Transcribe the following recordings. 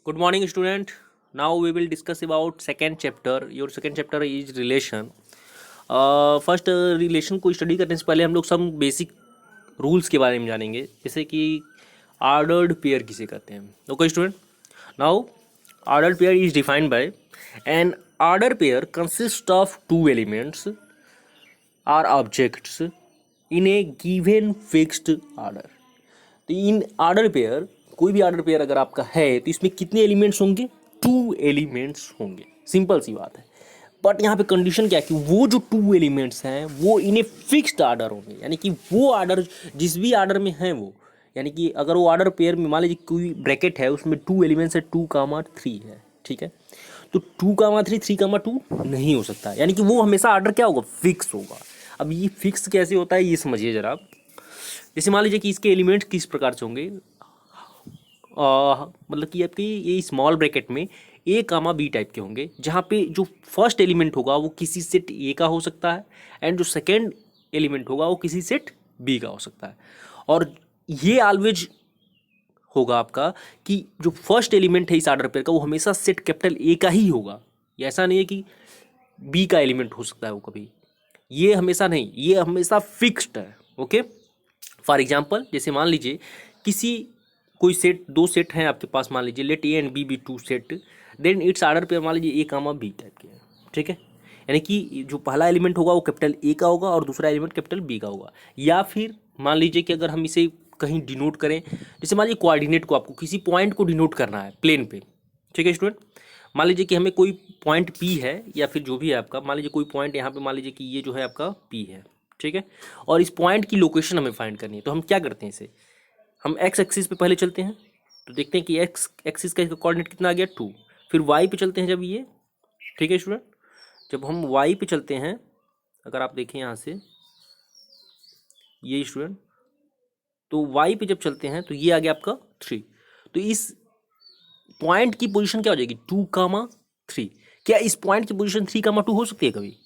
Good morning, student. Now we will discuss about second chapter. Your second chapter is relation. First relation को study करने से पहले हम लोग some बेसिक रूल्स के बारे में जानेंगे, जैसे कि ऑर्डर्ड पेयर किसे कहते हैं. Okay student, now ordered pair is defined by an order pair consist of two elements or objects in a given fixed order. तो इन ऑर्डर पेयर, कोई भी ऑर्डर पेयर अगर आपका है तो इसमें कितने एलिमेंट्स होंगे? टू एलिमेंट्स होंगे. सिंपल सी बात है. बट यहाँ पे कंडीशन क्या है कि वो जो टू एलिमेंट्स हैं वो इन ए फिक्स्ड ऑर्डर होंगे, यानी कि वो ऑर्डर जिस भी ऑर्डर में है वो, यानी कि अगर वो ऑर्डर पेयर में मान लीजिए कोई ब्रैकेट है उसमें टू एलिमेंट्स है, 2, 3 है, ठीक है. तो 2, 3, 3, 2 नहीं हो सकता, यानी कि वो हमेशा ऑर्डर क्या होगा? फिक्स होगा. अब ये फिक्स कैसे होता है ये समझिए जरा आप. जैसे मान लीजिए कि इसके एलिमेंट्स किस प्रकार से होंगे, मतलब कि आपकी ये स्मॉल ब्रैकेट में ए कामा बी टाइप के होंगे, जहाँ पे जो फर्स्ट एलिमेंट होगा वो किसी सेट ए का हो सकता है एंड जो सेकंड एलिमेंट होगा वो किसी सेट बी का हो सकता है. और ये ऑलवेज होगा आपका कि जो फर्स्ट एलिमेंट है इस ऑर्डर पेयर का वो हमेशा सेट कैपिटल ए का ही होगा. ये ऐसा नहीं है कि बी का एलिमेंट हो सकता है वो कभी, ये हमेशा नहीं, ये हमेशा फिक्स्ड है. ओके, फॉर एग्जाम्पल जैसे मान लीजिए किसी कोई सेट, दो सेट हैं आपके पास, मान लीजिए let a and b be two set, then it's order पे मान लीजिए ए कामा बी टाइप के हैं, ठीक है. यानी कि जो पहला एलिमेंट होगा वो कैपिटल ए का होगा और दूसरा एलिमेंट कैपिटल बी का होगा. या फिर मान लीजिए कि अगर हम इसे कहीं डिनोट करें, जैसे मान लीजिए कोऑर्डिनेट को, आपको किसी पॉइंट को डिनोट करना है प्लेन पे, ठीक है स्टूडेंट. मान लीजिए कि हमें कोई पॉइंट पी है या फिर जो भी है आपका, मान लीजिए कोई पॉइंट यहाँ पे, मान लीजिए कि ये जो है आपका पी है, ठीक है. और इस पॉइंट की लोकेशन हमें फाइंड करनी है, तो हम क्या करते हैं, इसे हम एक्स एक्सिस पे पहले चलते हैं, तो देखते हैं कि एक्स एक्सिस का कोऑर्डिनेट कितना आ गया 2. फिर वाई पे चलते हैं जब ये, ठीक है स्टूडेंट, जब हम वाई पे चलते हैं, अगर आप देखें यहाँ से ये स्टूडेंट, तो वाई पे जब चलते हैं तो ये आ गया आपका 3. तो इस पॉइंट की पोजीशन क्या हो जाएगी? 2, 3. क्या इस पॉइंट की पोजीशन 3, 2 हो सकती है? कभी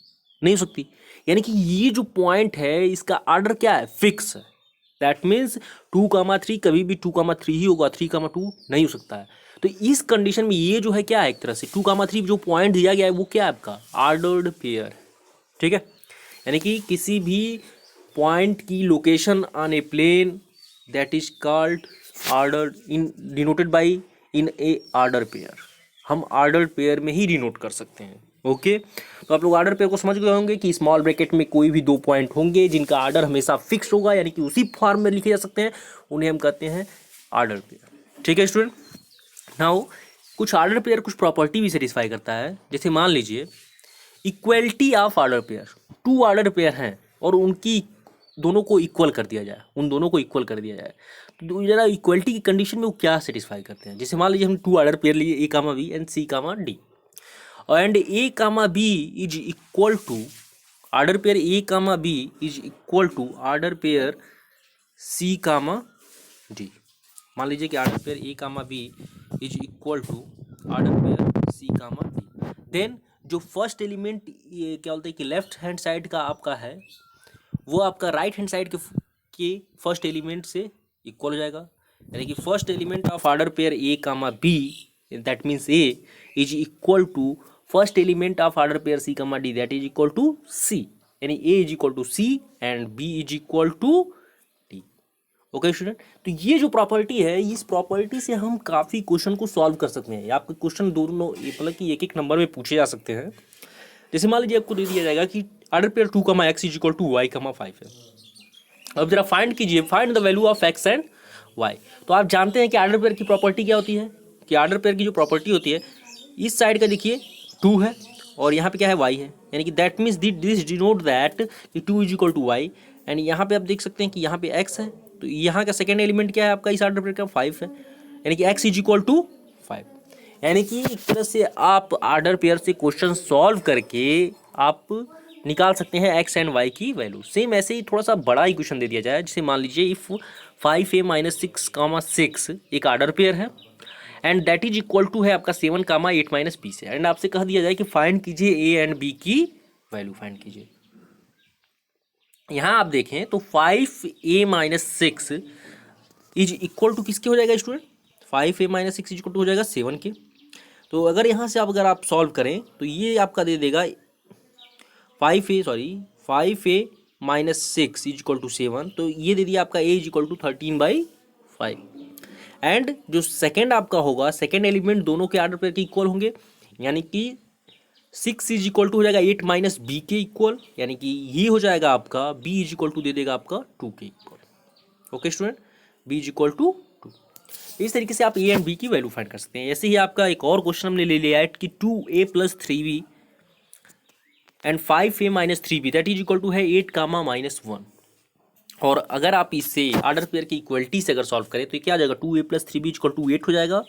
नहीं हो सकती. यानी कि ये जो पॉइंट है इसका ऑर्डर क्या है? फिक्स है. दैट मीन्स 2, 3 कभी भी 2, 3 ही होगा, 3, 2 नहीं हो सकता है. तो इस कंडीशन में ये जो है क्या है, एक तरह से 2, 3 जो पॉइंट दिया गया है वो क्या है आपका? ऑर्डर्ड पेयर, ठीक है. यानी कि किसी भी पॉइंट की location on a plane that is called ordered, in denoted by in a order pair. हम ऑर्डर पेयर में ही डिनोट कर सकते हैं. ओके, तो आप लोग ऑर्डर पेयर को समझ गए होंगे कि स्मॉल ब्रैकेट में कोई भी दो पॉइंट होंगे जिनका ऑर्डर हमेशा फिक्स होगा, यानी कि उसी फॉर्म में लिखे जा सकते हैं, उन्हें हम कहते हैं ऑर्डर पेयर. ठीक है स्टूडेंट. नाउ कुछ ऑर्डर पेयर कुछ प्रॉपर्टी भी सेटिस्फाई करता है. जैसे मान लीजिए equality of order pair, two order pair हैं और उनकी दोनों को इक्वल कर दिया जाए, उन दोनों को इक्वल कर दिया जाए, तो जरा इक्वलिटी की कंडीशन में वो क्या सेटिस्फाई करते हैं. जैसे मान लीजिए हम टू ऑर्डर पेयर लिए, A comma B and C comma D, and A comma B is equal to, order pair A comma B is equal to order pair C comma D. मान लीजिए कि order pair A comma B is equal to order pair C comma D. Then जो first element ये क्या बोलते हैं कि left hand side का आपका है वो आपका राइट हैंड साइड के फर्स्ट एलिमेंट से इक्वल हो जाएगा. यानी कि first element of order pair A comma B, that means A is equal to first element of order pair C comma D, that is equal to C. यानी A is equal to C and B is equal to D. Okay student, तो ये जो property है, इस property से हम काफ़ी question को सॉल्व कर सकते हैं. आपके क्वेश्चन दोनों मतलब कि एक एक नंबर में पूछे जा सकते हैं. जैसे मान लीजिए आपको दे दिया जाएगा कि order pair 2, x is equal to y, 5 है. अब जरा फाइंड कीजिए, find the value of x and y. तो आप जानते हैं कि ऑर्डर पेयर की प्रॉपर्टी क्या होती है, कि ऑर्डर पेयर की जो प्रॉपर्टी होती है, इस साइड का देखिए 2 है और यहाँ पे क्या है y है, यानी कि that means this denote that कि 2 is equal to y. And यहाँ पे आप देख सकते हैं कि यहाँ पे x है, तो यहाँ का सेकेंड एलिमेंट क्या है आपका इस ऑर्डर पेयर का? 5 है, यानी कि x इज इक्वल टू 5. यानी कि एक तरह से आप ऑर्डर पेयर से क्वेश्चन सॉल्व करके आप निकाल सकते हैं एक्स एंड वाई की वैल्यू. सेम ऐसे ही थोड़ा सा बड़ा इक्वेशन दे दिया जाए, जैसे मान लीजिए इफ़ 5a-6, 6 एक ऑर्डर पेयर है and that is equal to है आपका 7, 8 - b से, एंड आपसे कह दिया जाए कि फाइंड कीजिए ए एंड बी की वैल्यू फाइंड कीजिए. यहाँ आप देखें तो 5a - 6 इज इक्वल टू किसके हो जाएगा student? 5a minus 6 is equal to हो जाएगा 7 के। तो अगर यहाँ से अगर आप सॉल्व करें तो ये आपका दे देगा 5a minus 6 is equal to 7, तो ये दे दिया आपका a is equal to 13/5। And जो सेकेंड आपका होगा, सेकेंड एलिमेंट दोनों के आर्डर पेयर के इक्वल होंगे, यानी कि 6 इज इक्वल टू हो जाएगा 8 माइनस बी के इक्वल, यानी कि ये हो जाएगा आपका b इज इक्वल टू दे देगा आपका 2 के इक्वल। Okay student, b is equal to 2। इस तरीके से आप a एंड b की वैल्यू फाइंड कर सकते हैं। ऐसे ही आपका एक और क्वेश्चन हमने ले लिया है कि 2a plus 3b and 5a minus 3b that is equal to है 8 कामा माइनस 1। और अगर आप इससे आर्डर पेयर की इक्वलिटी से अगर सॉल्व करें तो ये क्या आ जाएगा, 2a plus 3b is equal to 8 हो जाएगा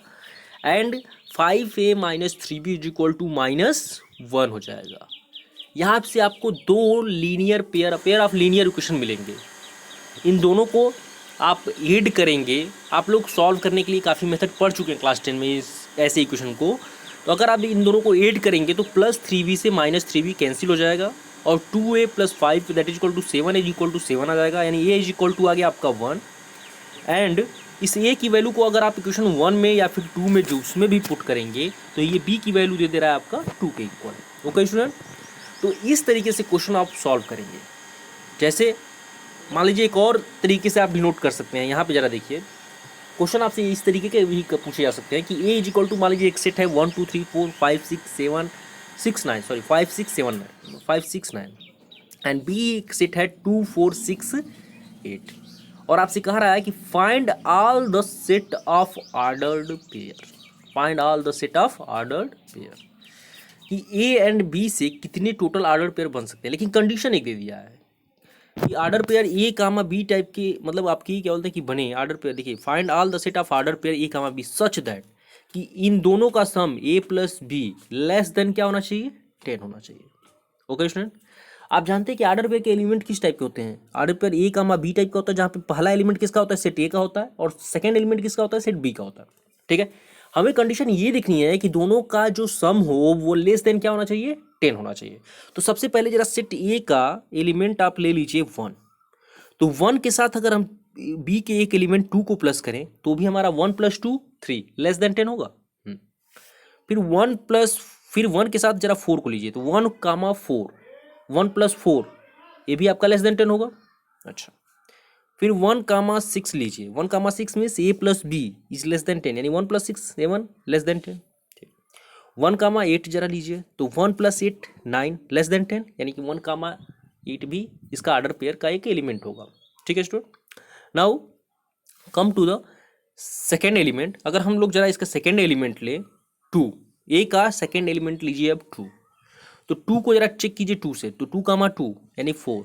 and 5a minus 3b is equal to -1 हो जाएगा। यहाँ से आपको दो linear pair of linear equation मिलेंगे। इन दोनों को आप ऐड करेंगे। आप लोग सॉल्व करने के लिए काफ़ी मेथड पढ़ चुके हैं क्लास 10 में इस ऐसे इक्वेशन को। तो अगर आप इन दोनों को ऐड करेंगे तो प्लस 3b से माइनस 3b कैंसिल हो जाएगा और 2a plus 5 that is equal to 7 is equal to 7 आ जाएगा, यानी a इज इक्वल टू आ गया आपका 1। एंड इस a की वैल्यू को अगर आप इक्वेशन 1 में या फिर 2 में जो उसमें भी पुट करेंगे तो ये b की वैल्यू दे दे रहा है आपका 2 के इक्वल। ओके स्टूडेंट, तो इस तरीके से क्वेश्चन आप सॉल्व करेंगे। जैसे मान लीजिए एक और तरीके से आप भी नोट कर सकते हैं। यहाँ पे ज़रा देखिए, क्वेश्चन आपसे इस तरीके के भी पूछे जा सकते हैं कि a इज इक्वल टू मान लीजिए एक सेट है 1 2 3 4 5 6 7 6 9 सॉरी 5 6 7 9 5 6 9 एंड b एक सेट है 2 4 6 8 और आपसे कह रहा है कि find all the set of ordered pair. Find all the set of ordered pair कि a एंड b से कितने टोटल ऑर्डर्ड पेयर बन सकते हैं। लेकिन कंडीशन एक दे दिया है कि ऑर्डर पेयर ए कामा बी टाइप के, मतलब आपकी क्या बोलते हैं कि बने ऑर्डर पेयर। देखिए, find all the set of order pair A comma b such that कि इन दोनों का sum a plus b less than क्या होना चाहिए, 10 होना चाहिए। ओके स्टूडेंट, आप जानते हैं कि ऑर्डर पेयर के एलिमेंट किस टाइप के होते हैं। ऑर्डर पेयर ए कामा बी टाइप का होता है, जहाँ पे पहला एलिमेंट किसका होता है, सेट ए का होता है, और सेकेंड एलिमेंट किसका होता है, सेट बी का होता है। ठीक है, हमें कंडीशन ये देखनी है कि दोनों का जो सम हो वो लेस देन क्या होना चाहिए, 10 होना चाहिए। तो सबसे पहले जरा सेट ए का एलिमेंट आप ले लीजिए 1। तो 1 के साथ अगर हम b के एक एलिमेंट 2 को प्लस करें तो भी हमारा 1 + 2 3 लेस देन 10 होगा। फिर 1 के साथ जरा 4 को लीजिए तो 1 कामा 4 1 + 4 ये भी आपका लेस देन 10 होगा। अच्छा, फिर 1 कामा 6 लीजिए, 1 comma 6 means a plus b is less than 10, यानी 1 + 6 7 लेस देन 10। 1 कामा 8 जरा लीजिए तो 1 + 8 9 लेस देन 10, यानी कि 1 कामा 8 भी इसका ऑर्डर पेयर का एक एलिमेंट होगा। ठीक है student, now come to the second element. अगर हम लोग जरा इसका सेकेंड एलिमेंट ले 2, ए का सेकेंड एलिमेंट लीजिए अब 2, तो 2 को जरा चेक कीजिए 2 से, तो 2 कामा 2 यानी 4,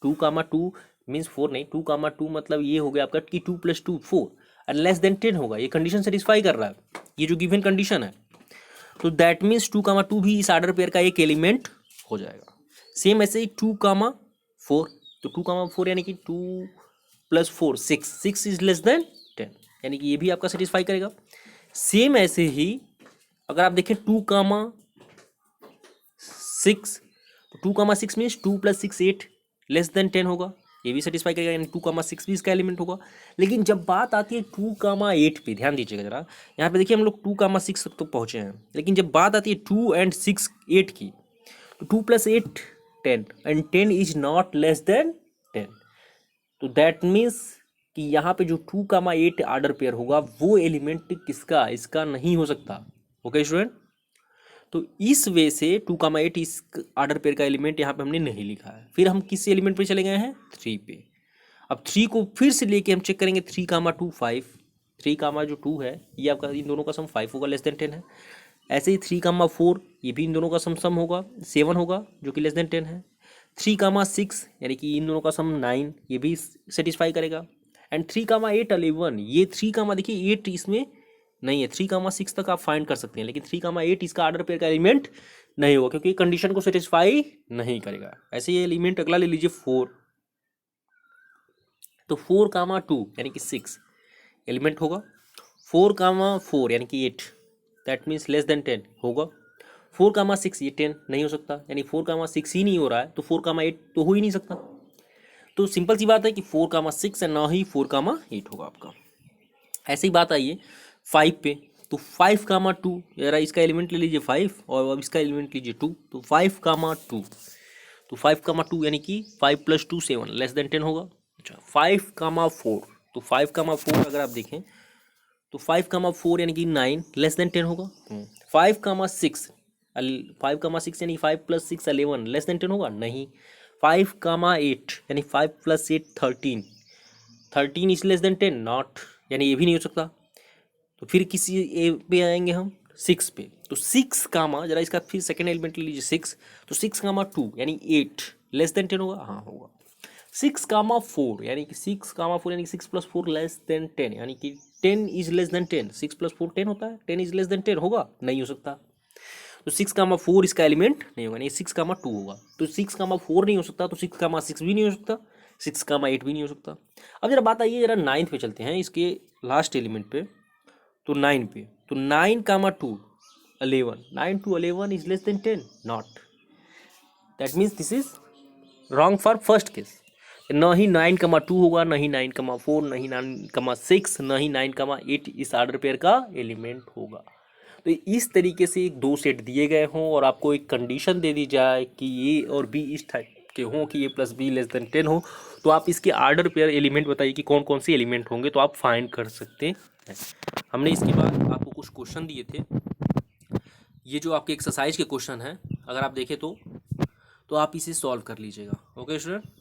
2 कामा 2 मीन्स 4 नहीं, 2 कामा 2 मतलब ये हो गया आपका कि 2 + 2 4 एंड लेस देन 10 होगा। ये कंडीशन सेटिस्फाई कर रहा है, ये जो गिवन कंडीशन है। तो दैट मीन्स 2 कामा 2 भी इस ऑर्डर पेयर का एक एलिमेंट हो जाएगा। सेम ऐसे ही 2 कामा 4, तो 2 कामा 4 यानी कि 2 + 4 6 इज लेस देन 10, यानी कि ये भी आपका सेटिस्फाई करेगा। सेम ऐसे ही अगर आप देखें 2 कामा 6, तो 2 कामा 6 मीन्स 2 + 6 8 लेस देन 10 होगा, ये भी सेटिस्फाई करेगा, यानी 2 कामा 6 भी इसका एलिमेंट होगा। लेकिन जब बात आती है 2 कामा 8 पे, ध्यान दीजिएगा जरा, यहाँ पे देखिए हम लोग 2 कामा 6 तक तो पहुँचे हैं, लेकिन जब बात आती है 2 and 6 8 की, तो 2 + 8 10 and 10 is not less than 10। तो दैट मीन्स कि यहाँ पे जो 2 कामा 8 ऑर्डर पेयर होगा वो एलिमेंट किसका, इसका नहीं हो सकता। ओके स्टूडेंट, तो इस वे से 2 कामा 8 इस ऑर्डर पेयर का एलिमेंट यहाँ पे हमने नहीं लिखा है। फिर हम किस एलिमेंट पे चले गए हैं, 3 पे। अब 3 को फिर से लेके हम चेक करेंगे 3 कामा 2 5, 3 कामा जो 2 है ये आपका इन दोनों का सम 5 होगा, लेस देन 10 है। ऐसे ही 3 कामा 4 ये भी इन दोनों का सम होगा 7 होगा, जो कि लेस देन 10 है। 3 कामा 6 यानी कि इन दोनों का सम 9, ये भी सेटिस्फाई करेगा। एंड 3 कामा 8 11, ये 3 कामा देखिए 8 इसमें नहीं है, 3 कामा 6 तक आप फाइंड कर सकते हैं, लेकिन 3 कामा 8 इसका ऑर्डर पेयर का एलिमेंट नहीं होगा क्योंकि कंडीशन को सेटिस्फाई नहीं करेगा। ऐसे ही एलिमेंट अगला ले लीजिए 4, तो 4 कामा 2 यानी कि 6 एलिमेंट होगा। 4 कामा 4 यानी कि 8 दैट मीन्स लेस देन 10 होगा। 4 कामा 6 ये 10 नहीं हो सकता, यानी 4 कामा 6 ही नहीं हो रहा है, तो 4 कामा 8 तो हो ही नहीं सकता। तो सिंपल सी बात है कि 4 कामा 6 एंड ना ही 4 कामा 8 होगा आपका। ऐसी बात आई है 5 पे, तो 5 कामा 2, जरा इसका एलिमेंट ले लीजिए 5 और अब इसका एलिमेंट लीजिए 2, तो 5 कामा 2, तो 5 कामा 2 यानी कि 5 + 2 7 लेस देन 10 होगा। अच्छा 5 कामा 4, तो 5 कामा 4 अगर आप देखें तो 5 कामा 4 यानी कि 9 लेस देन 10 होगा। 5 कामा 6, 5 कामा 6 यानी 5 + 6 11 लेस देन 10 होगा नहीं। 5 कामा 8 यानी 5 + 8 13, 13 इज लेस देन 10 नॉट, यानी ये भी नहीं हो सकता। तो फिर किसी ए पे आएंगे हम 6 पे, तो 6 कामा, जरा इसका फिर सेकेंड एलिमेंट ले लीजिए 6, तो 6 कामा 2 यानी 8 लेस देन 10 होगा, हाँ होगा। 6 कामा 4 यानी कि 6 कामा 4 यानी कि 6 + 4 लेस देन 10, यानी कि 10 इज लेस देन 10, 6 + 4 10 होता है, 10 इज लेस देन 10 होगा, नहीं हो सकता। तो 6 कामा 4 इसका एलिमेंट नहीं होगा, नहीं 6 कामा 2 होगा, तो 6 कामा 4 नहीं हो सकता, तो 6 कामा 6 भी नहीं हो सकता, 6 कामा 8 भी नहीं हो सकता। अब जरा बात आइए, जरा 9th पे चलते हैं, इसके लास्ट एलिमेंट पे, तो 9 पे, तो 9 कामा 2 11, 9 to 11 is less than 10 not, that means this is wrong for first case. न ही 9 कमा 2 होगा, न ही 9 कमा 4, न ही 9 कमा 6, न ही 9 कमा 8 इस आर्डर पेयर का एलिमेंट होगा। तो इस तरीके से एक 2 सेट दिए गए हों और आपको एक कंडीशन दे दी जाए कि ए और बी इस टाइप के हों कि ए + बी लेस देन 10 हो, तो आप इसके आर्डर पेयर एलिमेंट बताइए कि कौन कौन से एलिमेंट होंगे, तो आप फाइंड कर सकते हैं। हमने इसके बाद आपको कुछ क्वेश्चन दिए थे, ये जो आपके एक्सरसाइज के क्वेश्चन हैं अगर आप देखें तो आप इसे सॉल्व कर लीजिएगा। Okay student.